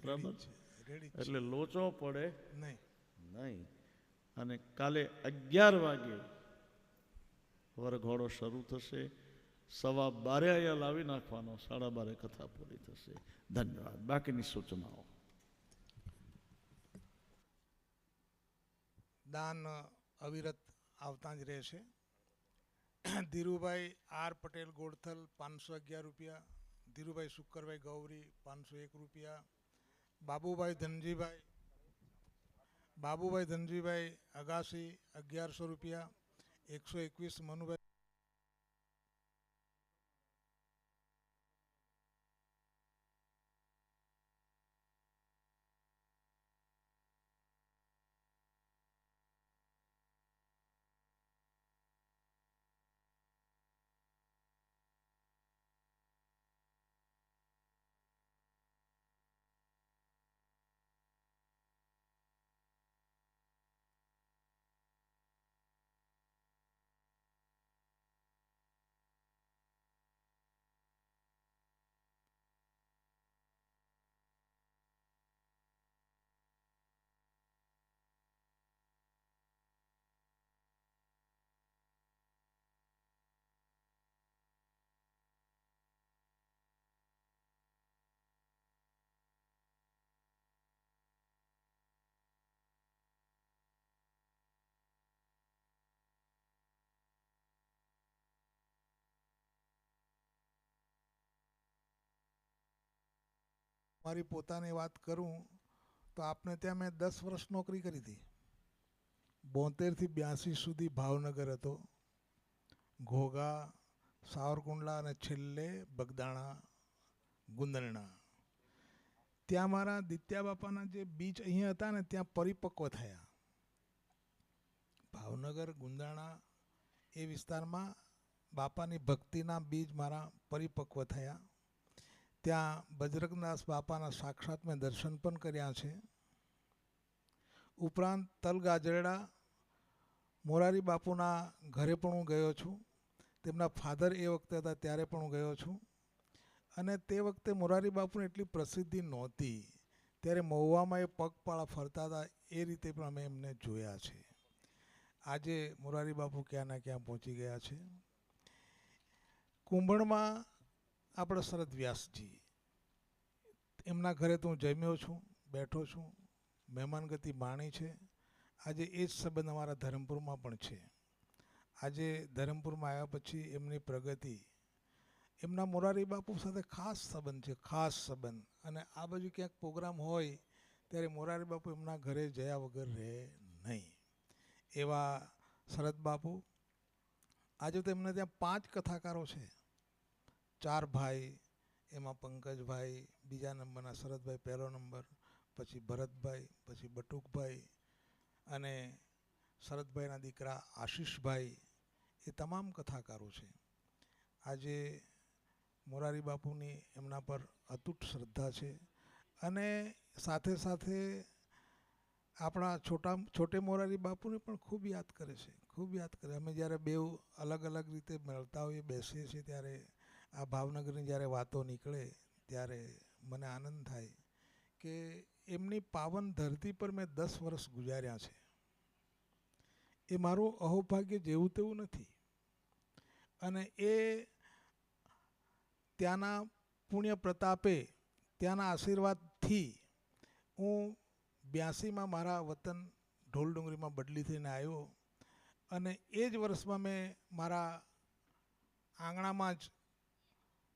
બરાબર. એટલે લોચો પડે નહીં. અને કાલે 11 વાગે વરઘોડો શરૂ થશે. 12:15 અહીંયા લાવી નાખવાનો, 12:30 કથા પૂરી થશે. ધન્યવાદ. બાકીની સૂચનાઓ. દાન અવિરત આવતા જ રહેશે. ધીરુભાઈ આર પટેલ ગોળથલ 511 રૂપિયા, ધીરુભાઈ શુક્કરભાઈ ગૌરી 501 રૂપિયા, બાબુભાઈ ધનજીભાઈ અગાસી 1100 રૂપિયા, 121 મનુભાઈ મારી પોતાની વાત કરું તો આપને ત્યાં મેં 10 વર્ષ નોકરી કરી હતી. 72 થી 82 સુધી ભાવનગર હતો, ઘોઘા, સાવરકુંડલા અને છેલ્લે બગદાણા ગુંદરણા. ત્યાં મારા દિત્યા બાપાના જે બીજ અહીંયા હતા ને ત્યાં પરિપક્વ થયા. ભાવનગર ગુંદાણા એ વિસ્તારમાં બાપાની ભક્તિના બીજ મારા પરિપક્વ થયા. ત્યાં બજરંગદાસ બાપાના સાક્ષાત મેં દર્શન પણ કર્યા છે. ઉપરાંત તલગાજરડા મોરારી બાપુના ઘરે પણ હું ગયો છું. તેમના ફાધર એ વખતે હતા ત્યારે પણ હું ગયો છું. અને તે વખતે મોરારી બાપુને એટલી પ્રસિદ્ધિ નહોતી, ત્યારે મહુવામાં એ પગપાળા ફરતા હતા, એ રીતે પણ અમે એમને જોયા છે. આજે મોરારી બાપુ ક્યાંના ક્યાં પહોંચી ગયા છે. કુંભણમાં આપણે શરદ વ્યાસજી, એમના ઘરે તો હું જમ્યો છું, બેઠો છું, મહેમાનગતિ માણી છે. આજે એ જ સંબંધ અમારા ધરમપુરમાં પણ છે. આજે ધરમપુરમાં આવ્યા પછી એમની પ્રગતિ, એમના મોરારી બાપુ સાથે ખાસ સંબંધ છે, ખાસ સંબંધ. અને આ બાજુ ક્યાંક પ્રોગ્રામ હોય ત્યારે મોરારી બાપુ એમના ઘરે જયા વગર રહે નહીં. એવા શરદ બાપુ. આજે તો એમને ત્યાં 5 કથાકારો છે, 4 ભાઈ, એમાં પંકજભાઈ બીજા નંબરના, શરદભાઈ પહેલો નંબર, પછી ભરતભાઈ, પછી બટુકભાઈ અને શરદભાઈના દીકરા આશીષભાઈ, એ તમામ કથાકારો છે. આજે મોરારી બાપુની એમના પર અતૂટ શ્રદ્ધા છે. અને સાથે સાથે આપણા છોટે મોરારી બાપુને પણ ખૂબ યાદ કરે છે, ખૂબ યાદ કરે. અમે જ્યારે બેઉ અલગ અલગ રીતે મળતા હોઈએ, બેસીએ છીએ, ત્યારે આ ભાવનગરની જ્યારે વાતો નીકળે ત્યારે મને આનંદ થાય કે એમની પાવન ધરતી પર મેં 10 વર્ષ ગુજાર્યા છે. એ મારું અહોભાગ્ય જેવું તેવું નથી. અને એ ત્યાંના પુણ્ય પ્રતાપે, ત્યાંના આશીર્વાદથી હું 82માં મારા વતન ઢોલડુંગરીમાં બદલી થઈને આવ્યો. અને એ જ વર્ષમાં મેં મારા આંગણામાં જ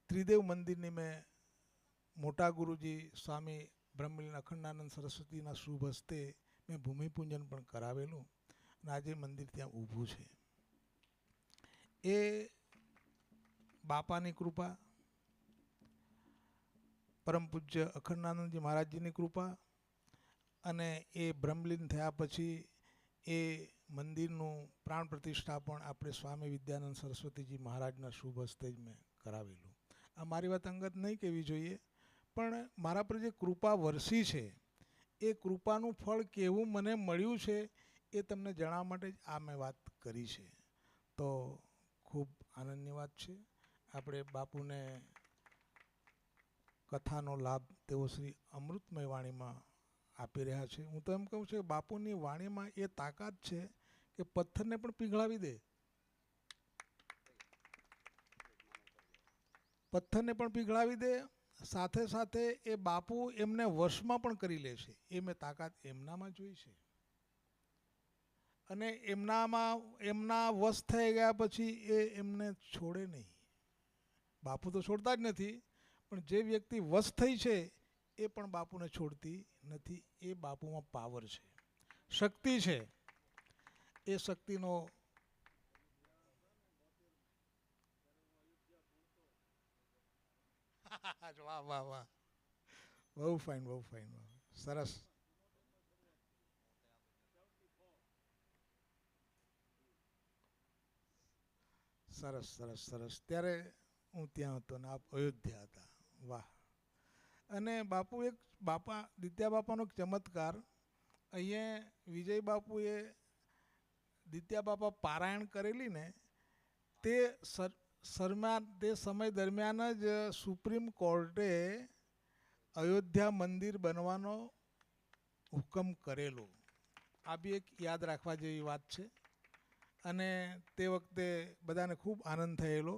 ત્રિદેવ મંદિરની મેં મોટા ગુરુજી સ્વામી બ્રહ્મલીન અખંડાનંદ સરસ્વતીના શુભ હસ્તે મેં ભૂમિપૂજન પણ કરાવેલું. અને આજે મંદિર ત્યાં ઊભું છે. એ બાપાની કૃપા, પરમ પૂજ્ય અખંડાનંદજી મહારાજજીની કૃપા, અને એ બ્રહ્મલીન થયા પછી એ મંદિરનું પ્રાણ પ્રતિષ્ઠા પણ આપણે સ્વામી વિદ્યાનંદ સરસ્વતીજી મહારાજના શુભ હસ્તે જ મેં કરાવેલું. આ મારી વાત અંગત નહીં કહેવી જોઈએ, પણ મારા પર જે કૃપા વરસી છે એ કૃપાનું ફળ કેવું મને મળ્યું છે એ તમને જણાવવા માટે જ આ મેં વાત કરી છે. તો ખૂબ આનંદની વાત છે. આપણે બાપુને કથાનો લાભ તેઓ શ્રી અમૃતમય વાણીમાં આપી રહ્યા છે. હું તો એમ કહું છું કે બાપુની વાણીમાં એ તાકાત છે કે પથ્થરને પણ પીઘળાવી દે. પથ્થરને પણ પીગળાવી દે, સાથે સાથે એ બાપુ એમને વશમાં પણ કરી લે છે. એ મેં તાકાત એમનામાં જોઈ છે. અને એમના વશ થઈ ગયા પછી એ એમને છોડે નહીં. બાપુ તો છોડતા જ નથી, પણ જે વ્યક્તિ વશ થઈ છે એ પણ બાપુને છોડતી નથી. એ બાપુમાં પાવર છે, શક્તિ છે. એ શક્તિનો વાહ વાહ વાહ, બહુ ફાઇન, બહુ ફાઇન, સરસ. સરસ સરસ સરસ. ત્યારે હું ત્યાં હતો ને આપ અયોધ્યા હતા. વાહ. અને બાપુ એક દિત્યા બાપાનો એક ચમત્કાર, અહીંયા વિજય બાપુએ દિત્યા બાપા પારાયણ કરેલી ને તે તે સમય દરમિયાન જ સુપ્રીમ કોર્ટે અયોધ્યા મંદિર બનવાનો હુકમ કરેલો. આ બી એક યાદ રાખવા જેવી વાત છે. અને તે વખતે બધાને ખૂબ આનંદ થયેલો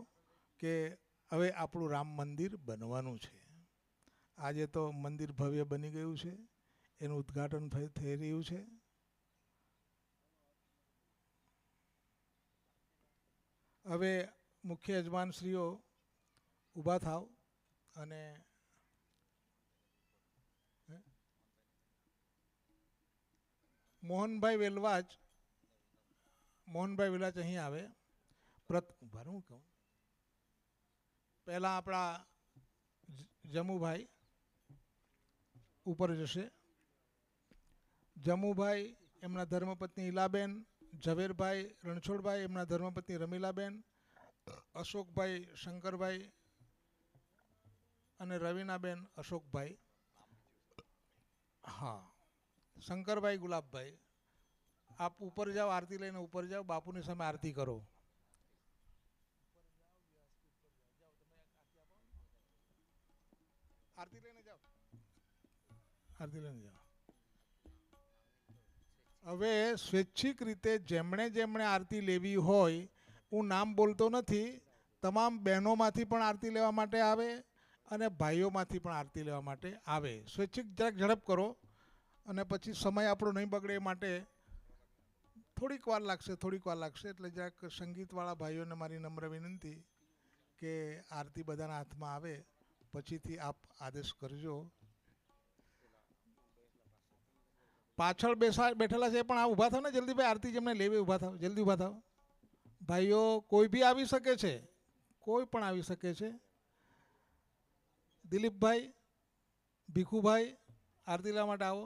કે હવે આપણું રામ મંદિર બનવાનું છે. આજે તો મંદિર ભવ્ય બની ગયું છે, એનું ઉદ્ઘાટન થઈ રહ્યું છે. હવે મુખ્ય યજમાનશ્રીઓ ઊભા થાવ અને મોહનભાઈ વેલવાજ અહીં આવે. હું કહું પહેલાં આપણા જમુભાઈ ઉપર જશે. જમુભાઈ, એમના ધર્મપત્ની ઈલાબેન, ઝવેરભાઈ રણછોડભાઈ, એમના ધર્મપત્ની રમીલાબેન, અશોકભાઈ શંકરભાઈ અને રવીનાબેન અશોકભાઈ. હા, શંકરભાઈ ગુલાબભાઈ, આપ ઉપર જાઓ, આરતી લઈને ઉપર જાઓ, બાપુની સામે આરતી કરો. આરતી લઈને જાઓ, આરતી લઈને જાઓ. હવે સ્વૈચ્છિક રીતે જેમણે આરતી લેવી હોય, હું નામ બોલતો નથી, તમામ બહેનોમાંથી પણ આરતી લેવા માટે આવે અને ભાઈઓમાંથી પણ આરતી લેવા માટે આવે. સ્વૈચ્છિક જરાક ઝડપ કરો અને પછી સમય આપણો નહીં બગડે એ માટે થોડીક વાર લાગશે. એટલે જરાક સંગીતવાળા ભાઈઓને મારી નમ્ર વિનંતી કે આરતી બધાના હાથમાં આવે પછીથી આપ આદેશ કરજો. પાછળ બેઠેલા છે પણ આ ઊભા થાવ ને જલ્દી ભાઈ, આરતી જેમને લેવી ઊભા થાવ, જલ્દી ઊભા થાવ. ભાઈઓ કોઈ બી આવી શકે છે, કોઈ પણ આવી શકે છે. દિલીપભાઈ, ભીખુભાઈ, આરતી લેવા માટે આવો,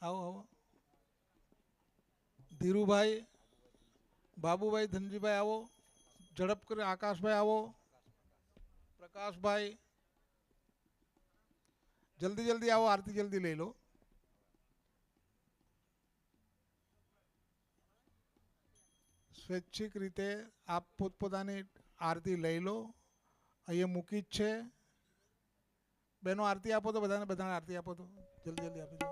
આવો. ધીરુભાઈ, બાબુભાઈ, ધનજીભાઈ આવો, ઝડપ કરી. આકાશભાઈ આવો, પ્રકાશભાઈ, જલ્દી આવો, આરતી જલ્દી લઈ લો. સ્વૈચ્છિક રીતે આપ પોતપોતાની આરતી લઈ લો. અહીંયા મૂકી જ છે. બહેનો આરતી આપો તો બધાને આરતી આપો તો જલ્દી આપી દો.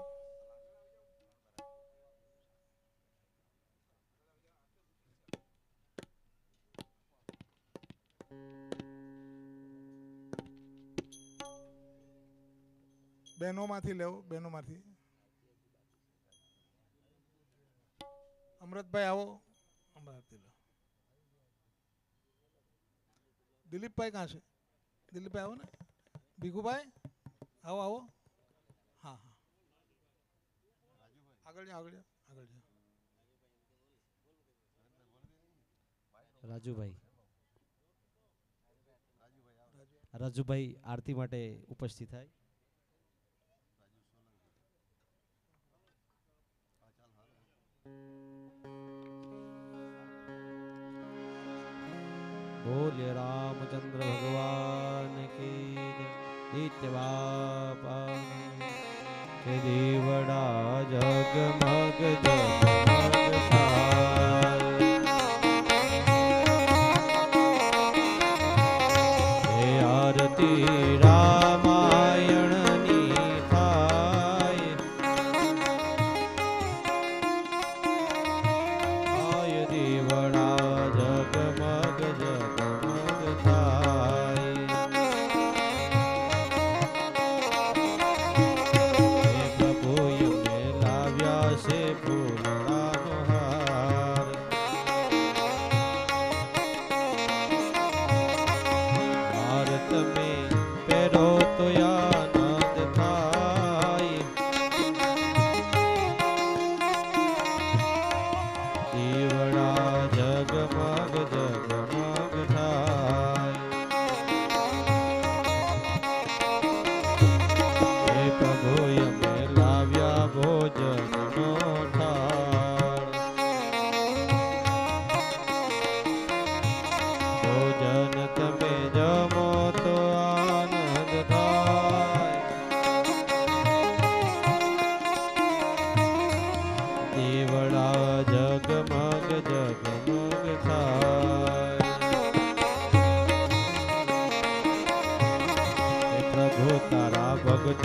બહેનોમાંથી લેવો, બહેનોમાંથી. અમૃતભાઈ આવો, આરતી લો. દિલીપભાઈ કાં છે? દિલીપભાઈ આવો ને. ભીખુભાઈ આવો. હા, આગળ જાઓ. રાજુભાઈ આરતી માટે ઉપસ્થિત થાય. બોલે રામચંદ્ર ભગવાન કી નિત્ય બાપા કે દેવડા જગમગ થાય. હે આરતી રામાયણની થાય, આય દેવડા જગમગ થાય.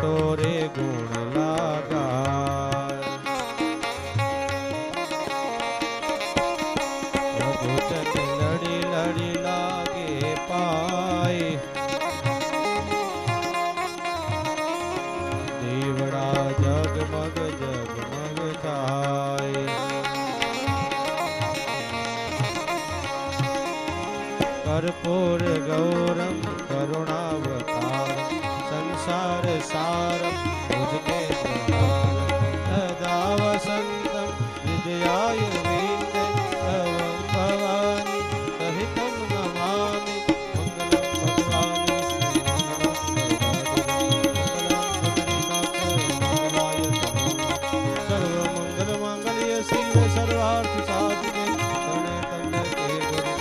તો રે ગુણ લાગાય રઘુચંદ લડી લડી લાગે પાય દીવડા જગમગ જગમગ થાય કર્પૂર ગૌરમ કરુણાવતારમ સંસાર સારમ ભુજકે તદા વસંતમ વિજયાય વિંદે તવં ભવાની સહિતમ નમામિ મંગલમ ભગવાન સર્વ મંગલ માંગલ્ય શિવ સર્વાર્થ સાધિકે તણે તને તે ગુરુ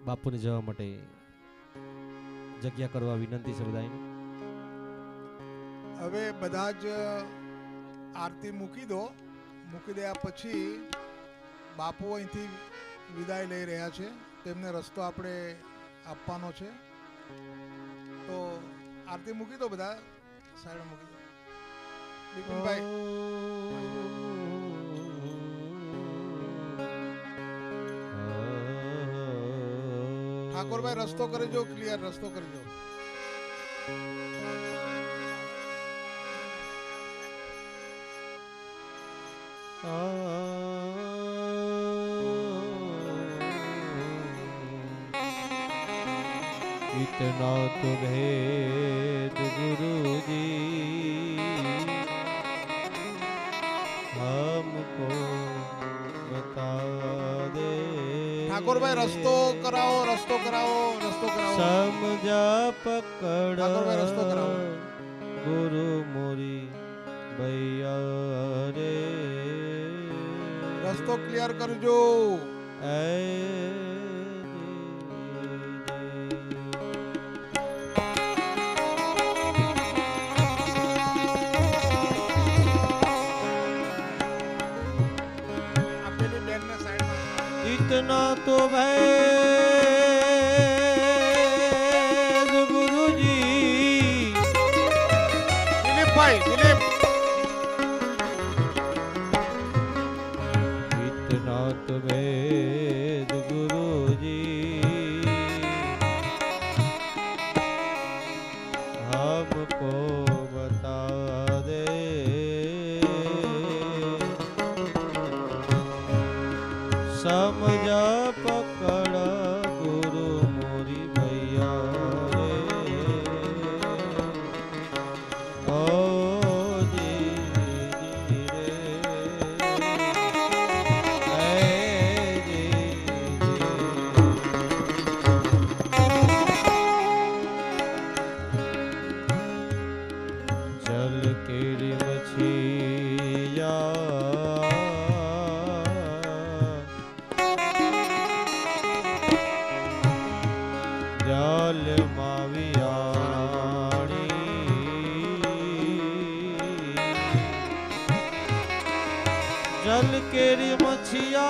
બાપુને જવા માટે જગ્યા કરવા વિનંતી છે બધાને. હવે બધા જ આરતી મૂકી દો. મૂકી દયા પછી બાપુ અહીંથી વિદાય લઈ રહ્યા છે. તેમને રસ્તો આપણે આપવાનો છે. તો આરતી મૂકી દો, બધા સાઈડ મૂકી દો. બિપિનભાઈ ઠાકોરભાઈ રસ્તો કરજો, ક્લિયર રસ્તો કરજો. इतना तो भेद गुरुजी हमको बता दे. ઠાકોરભાઈ રસ્તો કરાવો, રસ્તો કરાવો, રસ્તો કરાવો. સમજા પકડ ઠાકોરભાઈ રસ્તો કરાવો. ગુરુ મોરી ભૈયા રે રસ્તો ક્લિયર કરજો. આપેલી બેનને સાઈડમાં. इतना तो भेद गुरुजी. દિલીપભાઈ, દિલીપ इतना तो भेद गुरुजी हमको बता दे. समझा पकड़ गुरु मोरी भैया रे ओ जी रे जल केरी मछिया जल मावियाणी जल केरी मछिया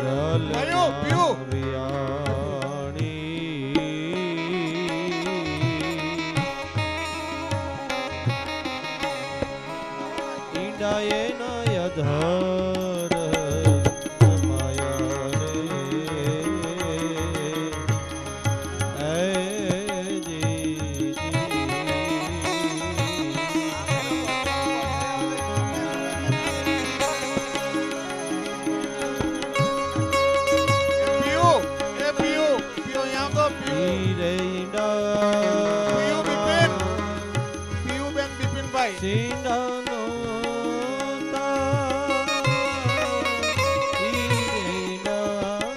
जल પીયું, પીયું. માવિયાણી ઈંડાએ નય ધર માયા રે એ જી પીયું, એ પીયું, પીયું અહીંયા તો પીયું. રે ઈંડા પીયું બિપિન. પીયું બેન બિપિનભાઈ. સિંડાનો તા ઈરેના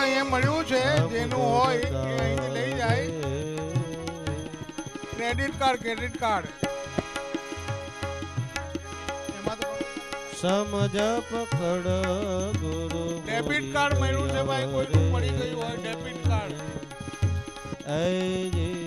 અહીંયા મળ્યું છે જેનું હોય એ અહીંથી લઈ જાય ક્રેડિટ કાર્ડ એમાં તો સમજ પકડ ગુરુ ડેબિટ કાર્ડ મળ્યું છે ભાઈ કોઈનું પડી ગયું હોય ડેબિટ કાર્ડ એ જી